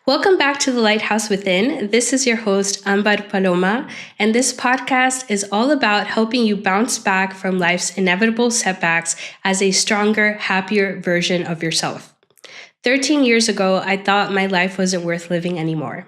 Welcome back to the Lighthouse Within. This is your host, Ambar Paloma, and this podcast is all about helping you bounce back from life's inevitable setbacks as a stronger, happier version of yourself. 13 years ago, I thought my life wasn't worth living anymore.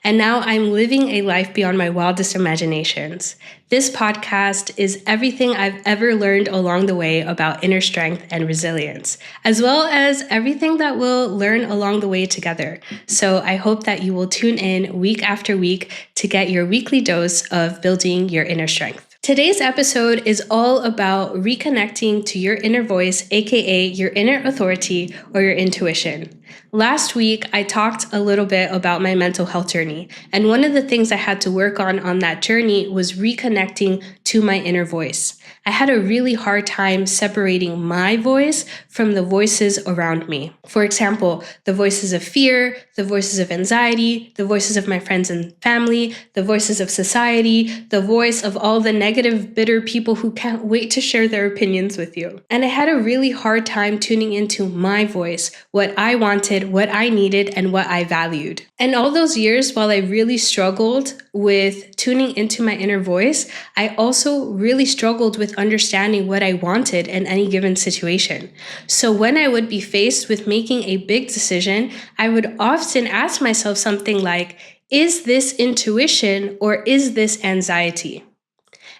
And now I'm living a life beyond my wildest imaginations. This podcast is everything I've ever learned along the way about inner strength and resilience, as well as everything that we'll learn along the way together. So I hope that you will tune in week after week to get your weekly dose of building your inner strength. Today's episode is all about reconnecting to your inner voice, aka your inner authority or your intuition. Last week, I talked a little bit about my mental health journey, and one of the things I had to work on that journey was reconnecting to my inner voice. I had a really hard time separating my voice from the voices around me. For example, the voices of fear, the voices of anxiety, the voices of my friends and family, the voices of society, the voice of all the negative, bitter people who can't wait to share their opinions with you. And I had a really hard time tuning into my voice, what I wanted, what I needed, and what I valued. And all those years, while I really struggled with tuning into my inner voice, I also really struggled with understanding what I wanted in any given situation. So when I would be faced with making a big decision, I would often ask myself something like, is this intuition or is this anxiety?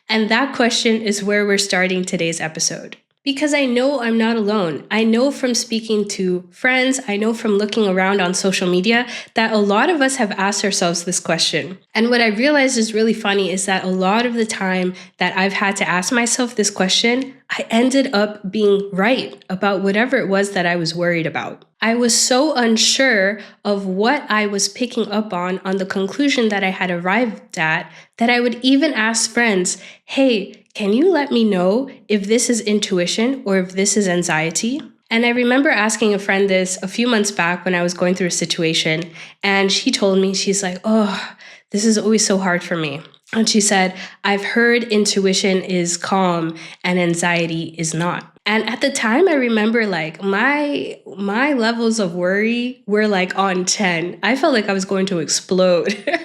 And that question is where we're starting today's episode. Because I know I'm not alone. I know from speaking to friends, I know from looking around on social media that a lot of us have asked ourselves this question. And what I realized is really funny is that a lot of the time that I've had to ask myself this question, I ended up being right about whatever it was that I was worried about. I was so unsure of what I was picking up on the conclusion that I had arrived at, that I would even ask friends, hey, can you let me know if this is intuition or if this is anxiety? And I remember asking a friend this a few months back when I was going through a situation, and she told me, she's like, oh, this is always so hard for me. And she said, I've heard intuition is calm and anxiety is not. And at the time, I remember like my levels of worry were like on 10. I felt like I was going to explode.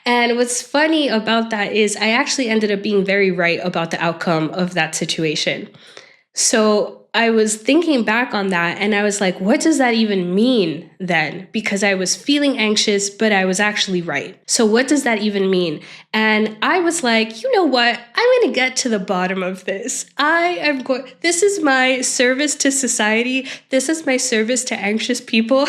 And what's funny about that is I actually ended up being very right about the outcome of that situation. So I was thinking back on that and I was like, what does that even mean then? Because I was feeling anxious, but I was actually right. So what does that even mean? And I was like, you know what? I'm going to get to the bottom of this. This is my service to society. This is my service to anxious people.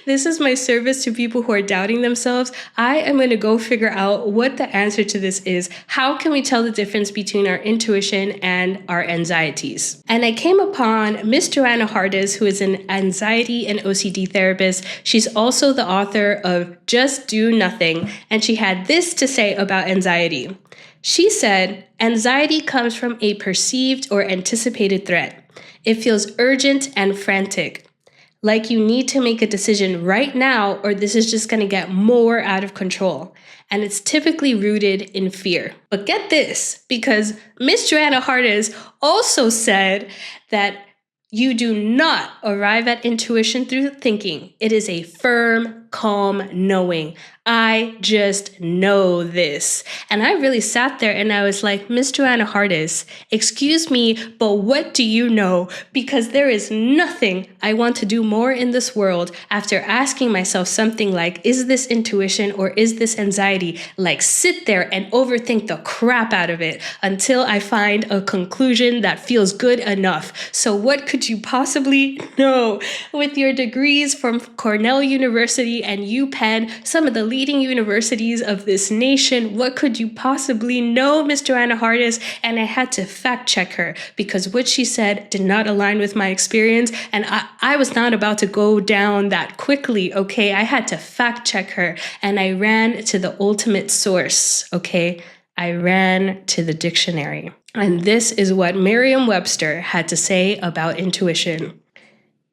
This is my service to people who are doubting themselves. I am going to go figure out what the answer to this is. How can we tell the difference between our intuition and our anxieties? And I came upon Miss Joanna Hardis, who is an anxiety and OCD therapist. She's also the author of Just Do Nothing, and she had this to say about anxiety. She said, anxiety comes from a perceived or anticipated threat. It feels urgent and frantic, like you need to make a decision right now or this is just going to get more out of control. And it's typically rooted in fear. But get this, because Miss Joanna Hardis also said that you do not arrive at intuition through thinking. It is a firm, calm knowing. I just know this. And I really sat there and I was like, Miss Joanna Hardis, excuse me, but what do you know? Because there is nothing I want to do more in this world after asking myself something like, is this intuition or is this anxiety? Like sit there and overthink the crap out of it until I find a conclusion that feels good enough. So what could you possibly know? With your degrees from Cornell University and UPenn, some of the leading universities of this nation, what could you possibly know, Miss Joanna Hardis? And I had to fact check her because what she said did not align with my experience. And I was not about to go down that quickly, okay? I had to fact check her and I ran to the ultimate source, okay? I ran to the dictionary. And this is what Merriam-Webster had to say about intuition.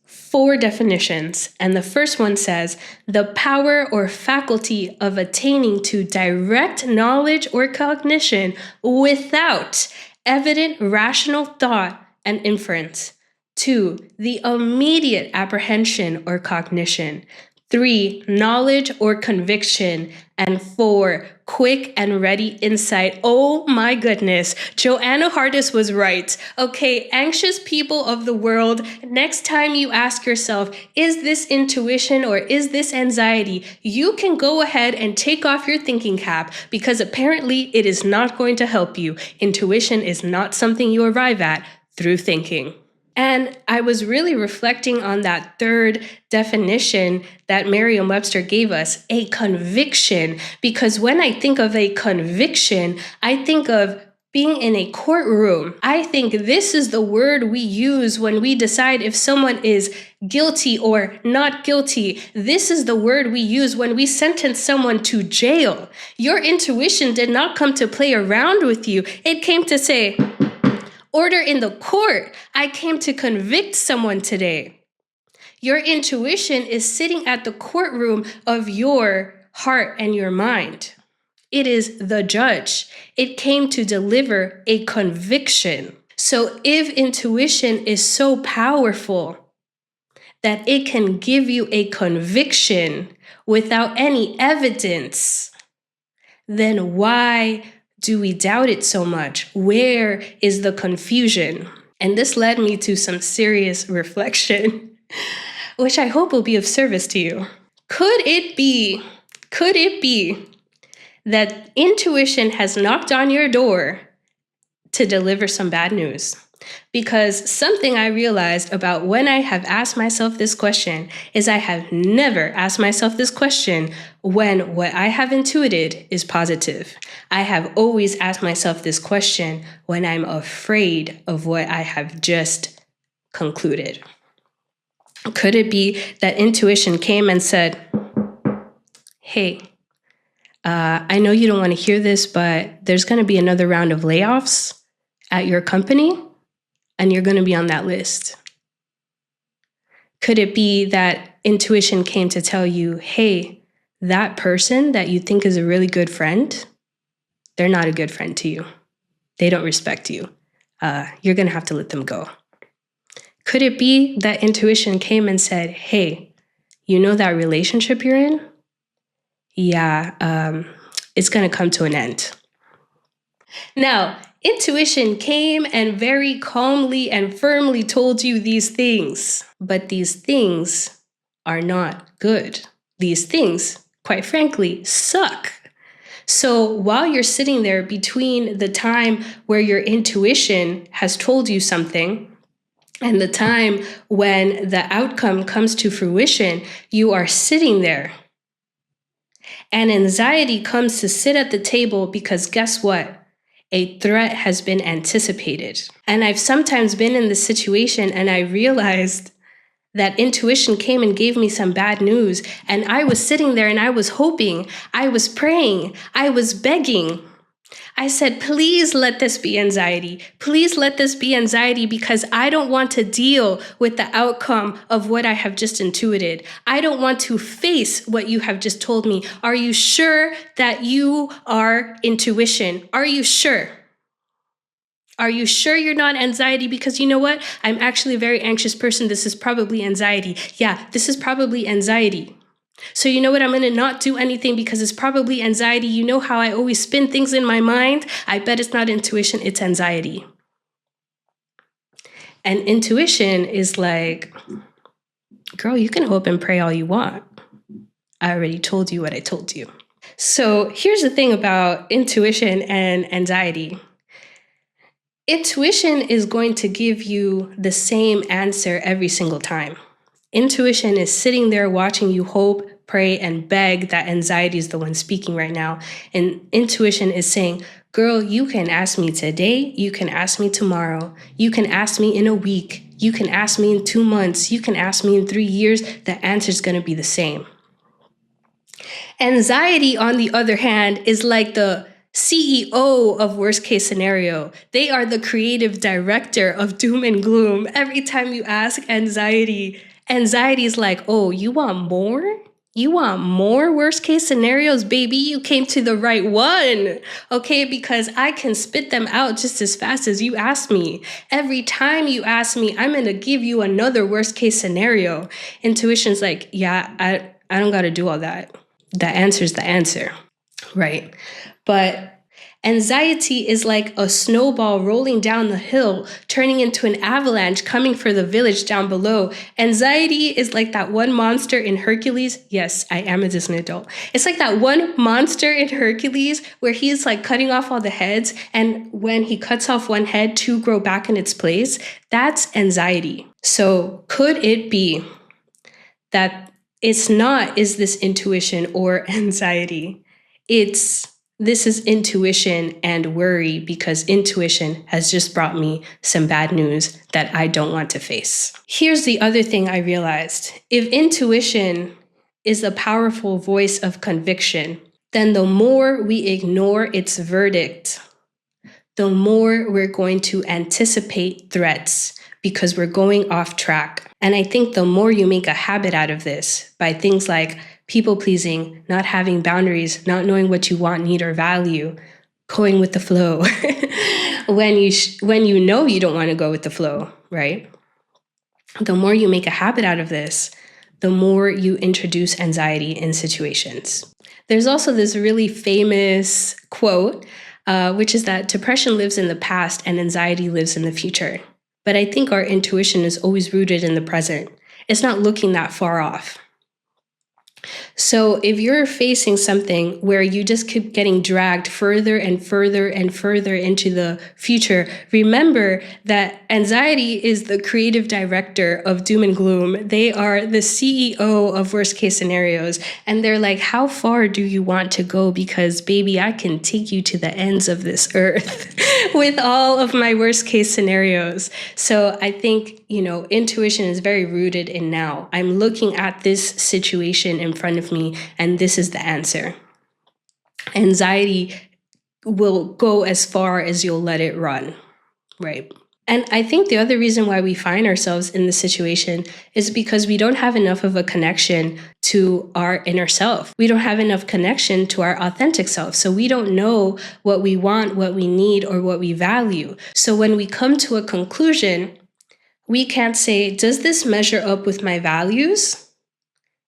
4 definitions, and the first one says, the power or faculty of attaining to direct knowledge or cognition without evident rational thought and inference. 2, the immediate apprehension or cognition. 3, knowledge or conviction. And 4, quick and ready insight. Oh my goodness. Joanna Hardis was right. Okay, anxious people of the world, next time you ask yourself, is this intuition or is this anxiety? You can go ahead and take off your thinking cap because apparently it is not going to help you. Intuition is not something you arrive at through thinking. And I was really reflecting on that third definition that Merriam-Webster gave us, a conviction. Because when I think of a conviction, I think of being in a courtroom. I think this is the word we use when we decide if someone is guilty or not guilty. This is the word we use when we sentence someone to jail. Your intuition did not come to play around with you. It came to say, order in the court. I came to convict someone today. Your intuition is sitting at the courtroom of your heart and your mind. It is the judge. It came to deliver a conviction. So if intuition is so powerful that it can give you a conviction without any evidence, then why do we doubt it so much? Where is the confusion? And this led me to some serious reflection, which I hope will be of service to you. Could it be that intuition has knocked on your door to deliver some bad news? Because something I realized about when I have asked myself this question is I have never asked myself this question when what I have intuited is positive. I have always asked myself this question when I'm afraid of what I have just concluded. Could it be that intuition came and said, hey, I know you don't want to hear this, but there's going to be another round of layoffs at your company, and you're going to be on that list? Could it be that intuition came to tell you, hey, that person that you think is a really good friend, they're not a good friend to you. They don't respect you. You're going to have to let them go. Could it be that intuition came and said, hey, you know that relationship you're in? Yeah, it's going to come to an end. Now, intuition came and very calmly and firmly told you these things, but these things are not good. These things, quite frankly, suck. So while you're sitting there between the time where your intuition has told you something and the time when the outcome comes to fruition, you are sitting there. And anxiety comes to sit at the table because guess what? A threat has been anticipated. And I've sometimes been in this situation and I realized that intuition came and gave me some bad news. And I was sitting there and I was hoping, I was praying, I was begging. I said, please let this be anxiety. Please let this be anxiety because I don't want to deal with the outcome of what I have just intuited. I don't want to face what you have just told me. Are you sure that you are intuition? Are you sure? Are you sure you're not anxiety? Because you know what? I'm actually a very anxious person. This is probably anxiety. Yeah, this is probably anxiety. So you know what? I'm going to not do anything because it's probably anxiety. You know how I always spin things in my mind? I bet it's not intuition, it's anxiety. And intuition is like, girl, you can hope and pray all you want. I already told you what I told you. So here's the thing about intuition and anxiety. Intuition is going to give you the same answer every single time. Intuition is sitting there watching you hope, pray, and beg that anxiety is the one speaking right now. And intuition is saying, girl, you can ask me today, you can ask me tomorrow, you can ask me in a week, you can ask me in 2 months, you can ask me in 3 years, the answer is going to be the same. Anxiety, on the other hand, is like the CEO of worst case scenario. They are the creative director of doom and gloom. Every time you ask anxiety is like, oh, you want more? You want more worst case scenarios, baby? You came to the right one, okay? Because I can spit them out just as fast as you ask me. Every time you ask me, I'm going to give you another worst case scenario. Intuition's like, yeah, I don't got to do all that. The answer is the answer, right? But anxiety is like a snowball rolling down the hill, turning into an avalanche coming for the village down below. Anxiety is like that one monster in Hercules. Yes, I am a Disney adult. It's like that one monster in Hercules where he's like cutting off all the heads. And when he cuts off one head, two grow back in its place. That's anxiety. So could it be that it's not, is this intuition or anxiety? This is intuition and worry, because intuition has just brought me some bad news that I don't want to face. Here's the other thing I realized. If intuition is a powerful voice of conviction, then the more we ignore its verdict, the more we're going to anticipate threats because we're going off track. And I think the more you make a habit out of this by things like people pleasing, not having boundaries, not knowing what you want, need, or value, going with the flow, when you know you don't want to go with the flow, right? The more you make a habit out of this, the more you introduce anxiety in situations. There's also this really famous quote, which is that depression lives in the past and anxiety lives in the future. But I think our intuition is always rooted in the present. It's not looking that far off. So if you're facing something where you just keep getting dragged further and further and further into the future, remember that anxiety is the creative director of doom and gloom. They are the CEO of worst case scenarios. And they're like, how far do you want to go? Because baby, I can take you to the ends of this earth with all of my worst case scenarios. So I think, intuition is very rooted in now. I'm looking at this situation in front of me, and this is the answer. Anxiety will go as far as you'll let it run, right? And I think the other reason why we find ourselves in this situation is because we don't have enough of a connection to our inner self. We don't have enough connection to our authentic self. So we don't know what we want, what we need, or what we value. So when we come to a conclusion, we can't say, does this measure up with my values?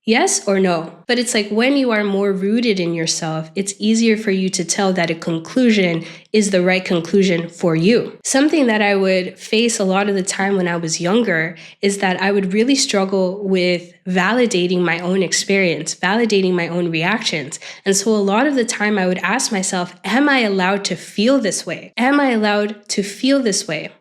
Yes or no? But it's like when you are more rooted in yourself, it's easier for you to tell that a conclusion is the right conclusion for you. Something that I would face a lot of the time when I was younger is that I would really struggle with validating my own experience, validating my own reactions. And so a lot of the time I would ask myself, am I allowed to feel this way? Am I allowed to feel this way?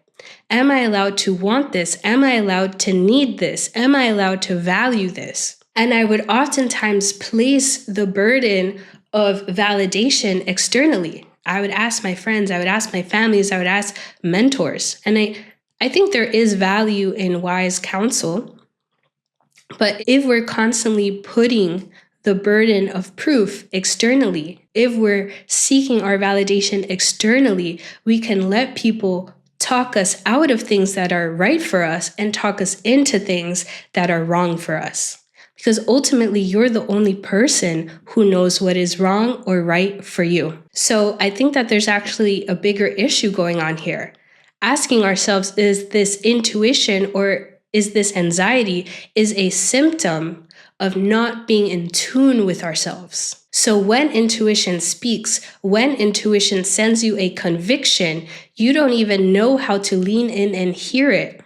Am I allowed to want this? Am I allowed to need this? Am I allowed to value this? And I would oftentimes place the burden of validation externally. I would ask my friends, I would ask my families, I would ask mentors. And I think there is value in wise counsel. But if we're constantly putting the burden of proof externally, if we're seeking our validation externally, we can let people talk us out of things that are right for us and talk us into things that are wrong for us. Because ultimately, you're the only person who knows what is wrong or right for you. So I think that there's actually a bigger issue going on here. Asking ourselves, is this intuition or is this anxiety, is a symptom of not being in tune with ourselves. So when intuition speaks, when intuition sends you a conviction, you don't even know how to lean in and hear it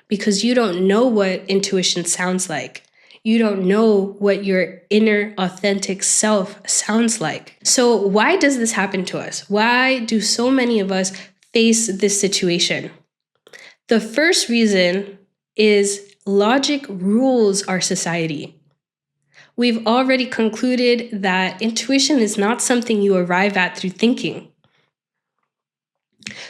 because you don't know what intuition sounds like. You don't know what your inner authentic self sounds like. So why does this happen to us? Why do so many of us face this situation? The first reason is logic rules our society. We've already concluded that intuition is not something you arrive at through thinking.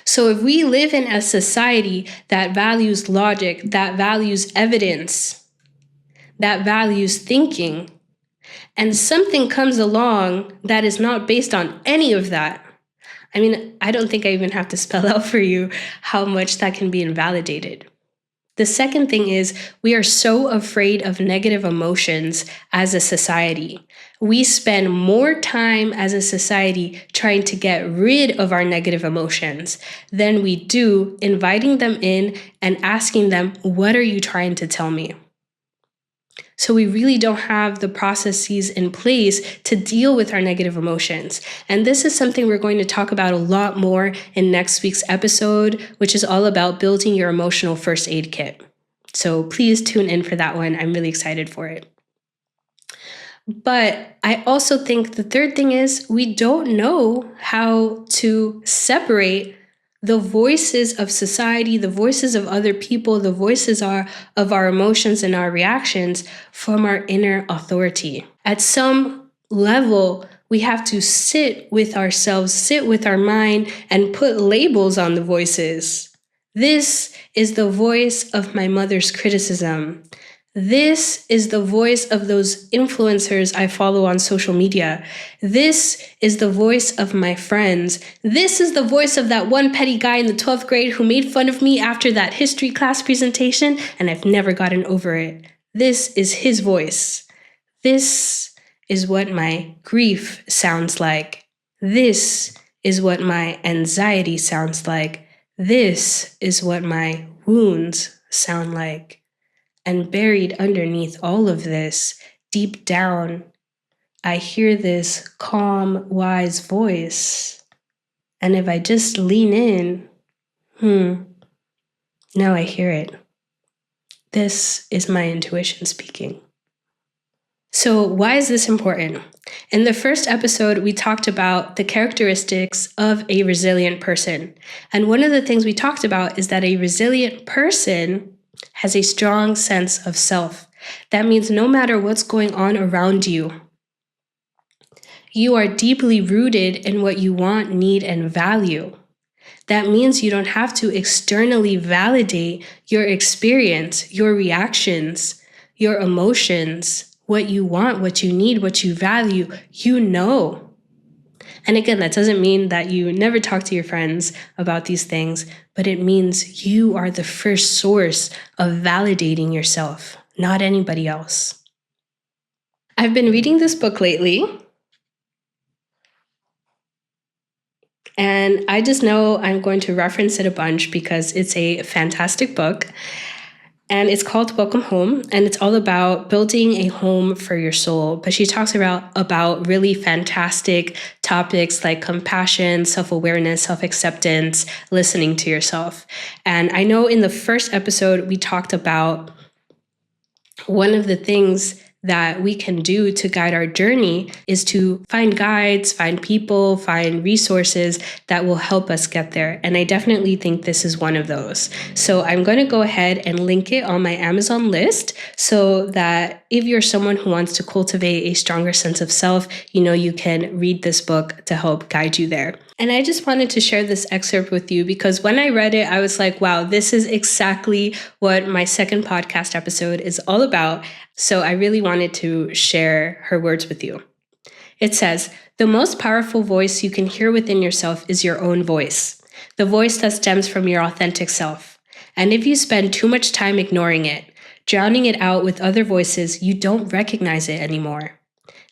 So if we live in a society that values logic, that values evidence, that values thinking, and something comes along that is not based on any of that, I don't think I even have to spell out for you how much that can be invalidated. The second thing is we are so afraid of negative emotions as a society. We spend more time as a society trying to get rid of our negative emotions than we do inviting them in and asking them, what are you trying to tell me? So we really don't have the processes in place to deal with our negative emotions. And this is something we're going to talk about a lot more in next week's episode, which is all about building your emotional first aid kit. So please tune in for that one. I'm really excited for it. But I also think the third thing is we don't know how to separate the voices of society, the voices of other people, the voices of our emotions and our reactions from our inner authority. At some level, we have to sit with ourselves, sit with our mind, and put labels on the voices. This is the voice of my mother's criticism. This is the voice of those influencers I follow on social media. This is the voice of my friends. This is the voice of that one petty guy in the 12th grade who made fun of me after that history class presentation, and I've never gotten over it. This is his voice. This is what my grief sounds like. This is what my anxiety sounds like. This is what my wounds sound like. And buried underneath all of this, deep down, I hear this calm, wise voice. And if I just lean in, now I hear it. This is my intuition speaking. So why is this important? In the first episode, we talked about the characteristics of a resilient person. And one of the things we talked about is that a resilient person has a strong sense of self. That means no matter what's going on around you, you are deeply rooted in what you want, need, and value. That means you don't have to externally validate your experience, your reactions, your emotions, what you want, what you need, what you value. You know. And again, that doesn't mean that you never talk to your friends about these things, but it means you are the first source of validating yourself, not anybody else. I've been reading this book lately, and I just know I'm going to reference it a bunch because it's a fantastic book. And it's called Welcome Home, and it's all about building a home for your soul. But she talks about really fantastic topics like compassion, self-awareness, self-acceptance, listening to yourself. And I know in the first episode, we talked about one of the things that we can do to guide our journey is to find guides, find people, find resources that will help us get there. And I definitely think this is one of those. So I'm going to go ahead and link it on my Amazon list so that if you're someone who wants to cultivate a stronger sense of self, you can read this book to help guide you there. And I just wanted to share this excerpt with you because when I read it, I was like, wow, this is exactly what my second podcast episode is all about. So I really wanted to share her words with you. It says, the most powerful voice you can hear within yourself is your own voice, the voice that stems from your authentic self. And if you spend too much time ignoring it, drowning it out with other voices, you don't recognize it anymore.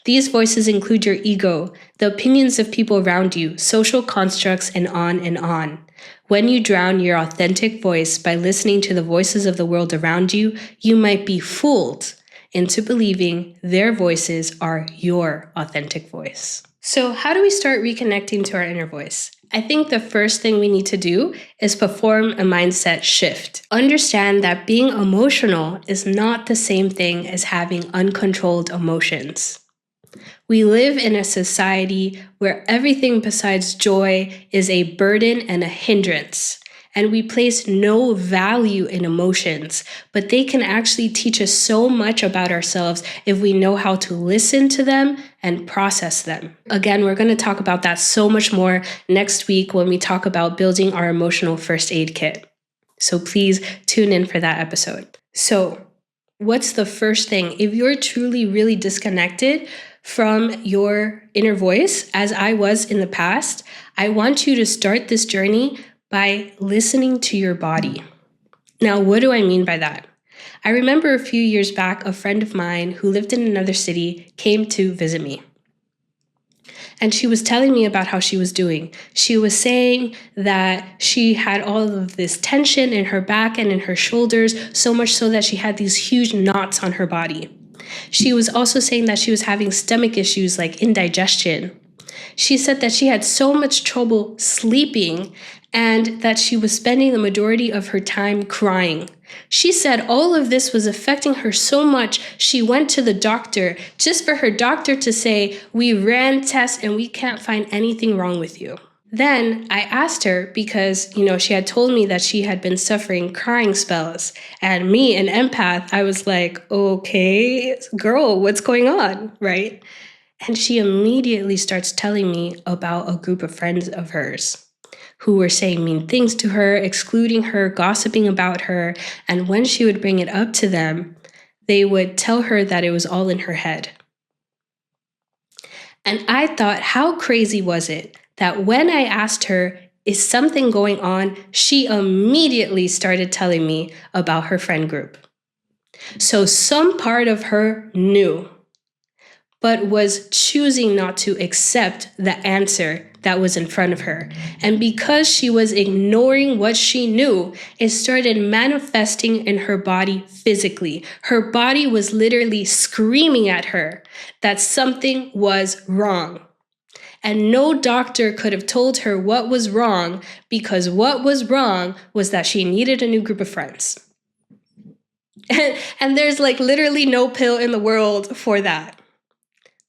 These voices include your ego, the opinions of people around you, social constructs, and on and on. When you drown your authentic voice by listening to the voices of the world around you, you might be fooled into believing their voices are your authentic voice. So how do we start reconnecting to our inner voice? I think the first thing we need to do is perform a mindset shift. Understand that being emotional is not the same thing as having uncontrolled emotions. We live in a society where everything besides joy is a burden and a hindrance. And we place no value in emotions, but they can actually teach us so much about ourselves if we know how to listen to them and process them. Again, we're going to talk about that so much more next week when we talk about building our emotional first aid kit. So please tune in for that episode. So what's the first thing? If you're truly really disconnected from your inner voice, as I was in the past, I want you to start this journey by listening to your body. Now, what do I mean by that? I remember a few years back, a friend of mine who lived in another city came to visit me. And she was telling me about how she was doing. She was saying that she had all of this tension in her back and in her shoulders, so much so that she had these huge knots on her body. She was also saying that she was having stomach issues like indigestion. She said that she had so much trouble sleeping and that she was spending the majority of her time crying. She said all of this was affecting her so much, she went to the doctor just for her doctor to say, "We ran tests and we can't find anything wrong with you." Then I asked her because, she had told me that she had been suffering crying spells. And me, an empath, I was like, okay, girl, what's going on, right? And she immediately starts telling me about a group of friends of hers who were saying mean things to her, excluding her, gossiping about her. And when she would bring it up to them, they would tell her that it was all in her head. And I thought, how crazy was it that when I asked her, is something going on, she immediately started telling me about her friend group. So some part of her knew, but was choosing not to accept the answer that was in front of her. And because she was ignoring what she knew, it started manifesting in her body physically. Her body was literally screaming at her that something was wrong. And no doctor could have told her what was wrong, because what was wrong was that she needed a new group of friends. And there's like literally no pill in the world for that.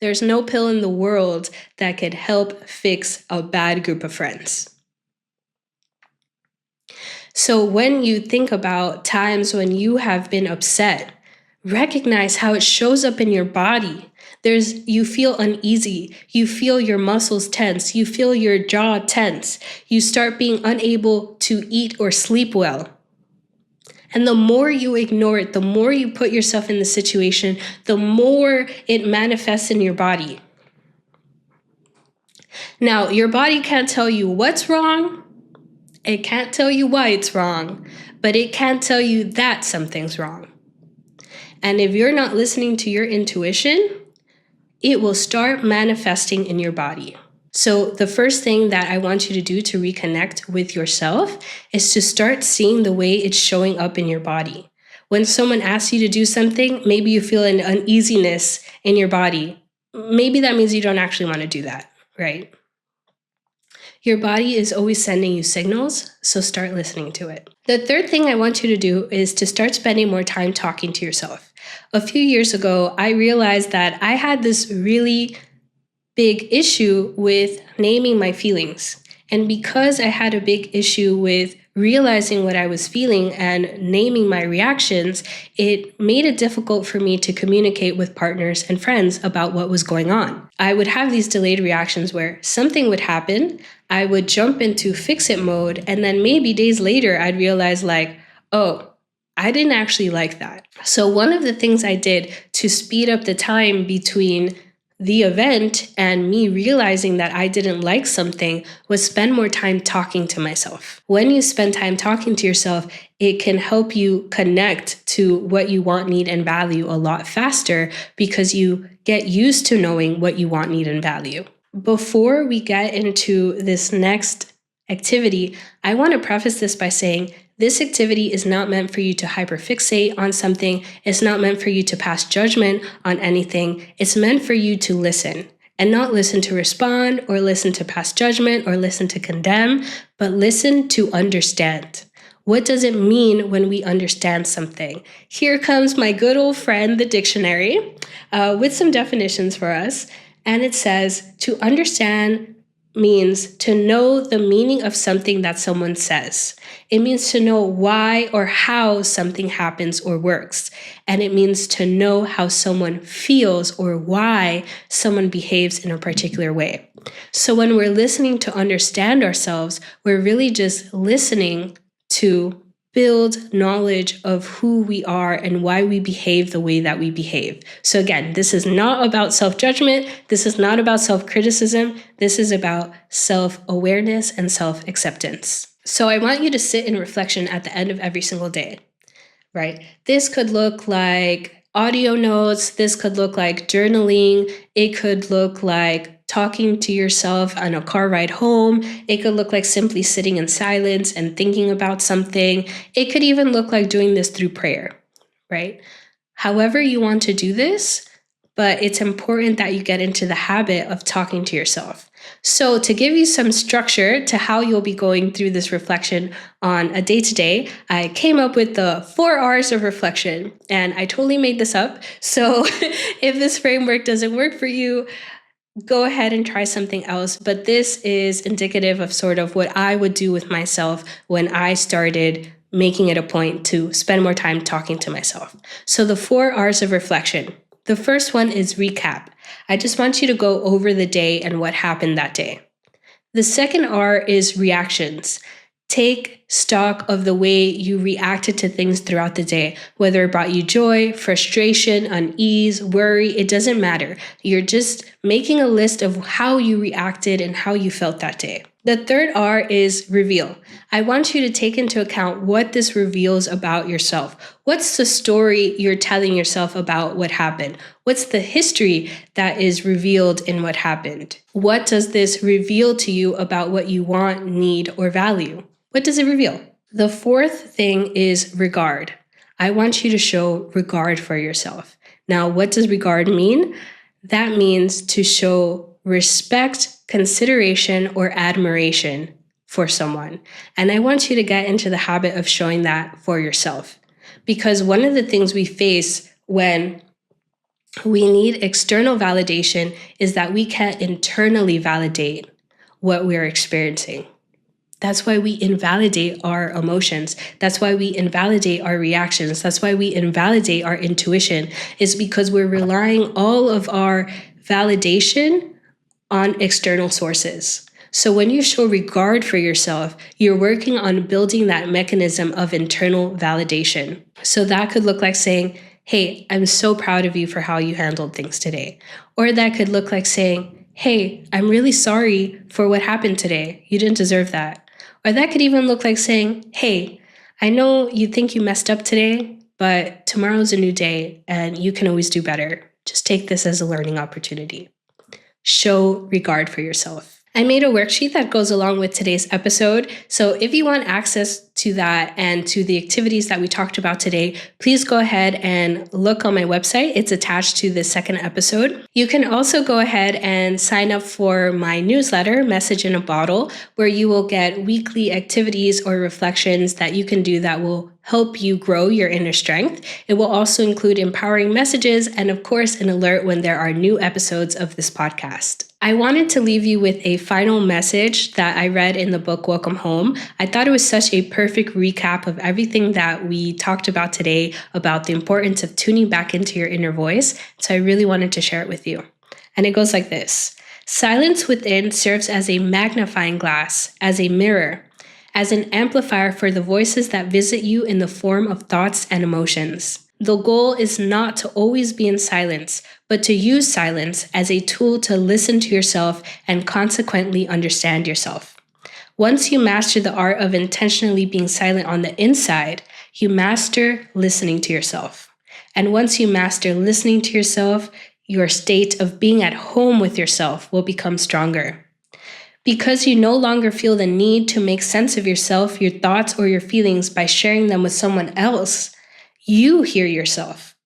There's no pill in the world that could help fix a bad group of friends. So when you think about times when you have been upset, recognize how it shows up in your body. You feel uneasy, you feel your muscles tense, you feel your jaw tense, you start being unable to eat or sleep well. And the more you ignore it, the more you put yourself in the situation, the more it manifests in your body. Now, your body can't tell you what's wrong. It can't tell you why it's wrong, but it can tell you that something's wrong. And if you're not listening to your intuition, it will start manifesting in your body. So the first thing that I want you to do to reconnect with yourself is to start seeing the way it's showing up in your body. When someone asks you to do something, maybe you feel an uneasiness in your body. Maybe that means you don't actually want to do that, right? Your body is always sending you signals, so start listening to it. The third thing I want you to do is to start spending more time talking to yourself. A few years ago, I realized that I had this really big issue with naming my feelings. And because I had a big issue with realizing what I was feeling and naming my reactions, it made it difficult for me to communicate with partners and friends about what was going on. I would have these delayed reactions where something would happen, I would jump into fix-it mode, and then maybe days later I'd realize oh, I didn't actually like that. So one of the things I did to speed up the time between the event and me realizing that I didn't like something was spend more time talking to myself. When you spend time talking to yourself, it can help you connect to what you want, need, and value a lot faster because you get used to knowing what you want, need, and value. Before we get into this next activity, I want to preface this by saying this activity is not meant for you to hyperfixate on something. It's not meant for you to pass judgment on anything. It's meant for you to listen, and not listen to respond or listen to pass judgment or listen to condemn, but listen to understand. What does it mean when we understand something? Here comes my good old friend, the dictionary, with some definitions for us. And it says, to understand means to know the meaning of something that someone says. It means to know why or how something happens or works. And it means to know how someone feels or why someone behaves in a particular way. So when we're listening to understand ourselves, we're really just listening to build knowledge of who we are and why we behave the way that we behave. So again, this is not about self-judgment. This is not about self-criticism. This is about self-awareness and self-acceptance. So I want you to sit in reflection at the end of every single day, right? This could look like audio notes. This could look like journaling. It could look like talking to yourself on a car ride home. It could look like simply sitting in silence and thinking about something. It could even look like doing this through prayer, right? however you want to do this, but it's important that you get into the habit of talking to yourself. So to give you some structure to how you'll be going through this reflection on a day-to-day, I came up with the 4 R's of reflection, and I totally made this up. So if this framework doesn't work for you, go ahead and try something else. But this is indicative of sort of what I would do with myself when I started making it a point to spend more time talking to myself. So the 4 R's of reflection. The first one is recap. I just want you to go over the day and what happened that day. The second R is reactions. Take stock of the way you reacted to things throughout the day, whether it brought you joy, frustration, unease, worry, it doesn't matter. You're just making a list of how you reacted and how you felt that day. The third R is reveal. I want you to take into account what this reveals about yourself. What's the story you're telling yourself about what happened? What's the history that is revealed in what happened? What does this reveal to you about what you want, need, or value? What does it reveal? The fourth thing is regard. I want you to show regard for yourself. Now, what does regard mean? That means to show respect, consideration, or admiration for someone. And I want you to get into the habit of showing that for yourself. Because one of the things we face when we need external validation is that we can't internally validate what we're experiencing. That's why we invalidate our emotions. That's why we invalidate our reactions. That's why we invalidate our intuition, is because we're relying all of our validation on external sources. So when you show regard for yourself, you're working on building that mechanism of internal validation. So that could look like saying, hey, I'm so proud of you for how you handled things today. Or that could look like saying, hey, I'm really sorry for what happened today. You didn't deserve that. Or that could even look like saying, hey, I know you think you messed up today, but tomorrow's a new day and you can always do better. Just take this as a learning opportunity. Show regard for yourself. I made a worksheet that goes along with today's episode. So if you want access to that and to the activities that we talked about today, please go ahead and look on my website. It's attached to the second episode. You can also go ahead and sign up for my newsletter, Message in a Bottle, where you will get weekly activities or reflections that you can do that will help you grow your inner strength. It will also include empowering messages and, of course, an alert when there are new episodes of this podcast. I wanted to leave you with a final message that I read in the book, Welcome Home. I thought it was such a perfect recap of everything that we talked about today about the importance of tuning back into your inner voice. So I really wanted to share it with you. And it goes like this. Silence within serves as a magnifying glass, as a mirror, as an amplifier for the voices that visit you in the form of thoughts and emotions. The goal is not to always be in silence, but to use silence as a tool to listen to yourself and consequently understand yourself. Once you master the art of intentionally being silent on the inside, you master listening to yourself. And once you master listening to yourself, your state of being at home with yourself will become stronger. Because you no longer feel the need to make sense of yourself, your thoughts, or your feelings by sharing them with someone else, you hear yourself.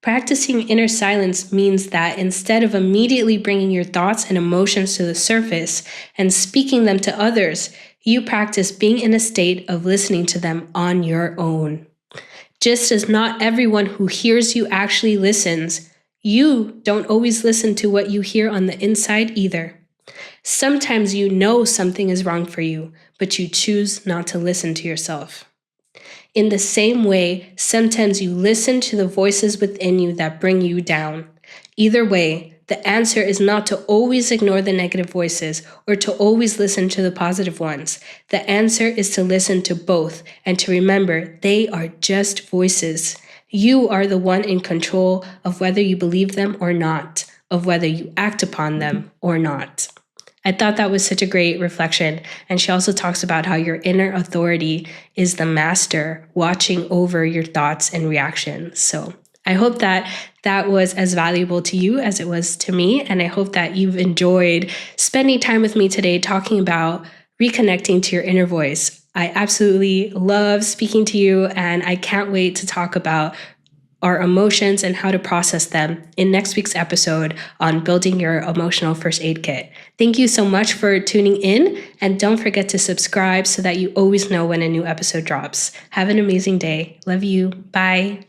Practicing inner silence means that instead of immediately bringing your thoughts and emotions to the surface and speaking them to others, you practice being in a state of listening to them on your own. Just as not everyone who hears you actually listens, you don't always listen to what you hear on the inside either. Sometimes you know something is wrong for you, but you choose not to listen to yourself. In the same way, sometimes you listen to the voices within you that bring you down. Either way, the answer is not to always ignore the negative voices or to always listen to the positive ones. The answer is to listen to both and to remember they are just voices. You are the one in control of whether you believe them or not, of whether you act upon them or not. I thought that was such a great reflection. And she also talks about how your inner authority is the master watching over your thoughts and reactions. So I hope that that was as valuable to you as it was to me. And I hope that you've enjoyed spending time with me today talking about reconnecting to your inner voice. I absolutely love speaking to you, and I can't wait to talk about our emotions and how to process them in next week's episode on building your emotional first aid kit. Thank you so much for tuning in, and don't forget to subscribe so that you always know when a new episode drops. Have an amazing day. Love you. Bye.